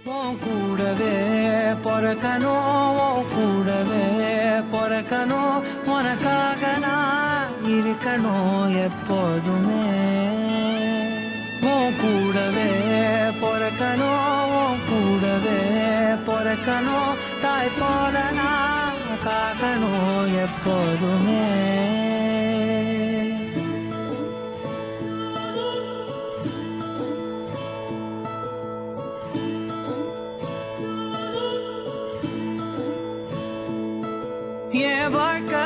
கூடவே பொறக்கணும் கூடவே பொறக்கணும் உனக்காக நான் இருக்கணும் எப்போதுமே கூடவே பொறக்கணும் கூடவே பொறக்கணும் தாய் போல நான் காக்கணும் எப்போதுமே என் வாழ்க்கை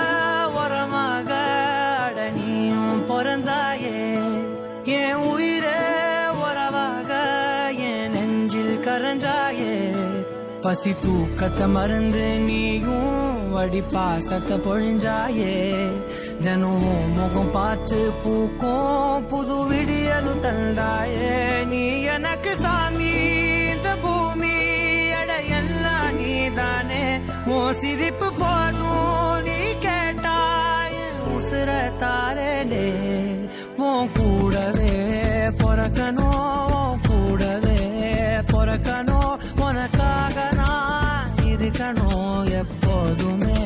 உரமாக அடனியும் பிறந்தாயே என் உயிரே உறவாக என் நெஞ்சில் கரஞ்சாயே பசி தூக்கத்தை மறந்து நீயும் வடி பாசத்தை பொழிஞ்சாயே தினம் முகம் பார்த்து பூக்கும் புது விடியலும் தந்தாயே நீ எனக்கு சாமி இந்த பூமி எல்லாம் நீதானே ஓ சிரிப்பு போதும் நீ கேட்டாய் உசுர தாரலே உன் கூடவே பொறக்கணும் கூடவே பொறக்கணும் உனக்காக நான் இருக்கணும் எப்போதுமே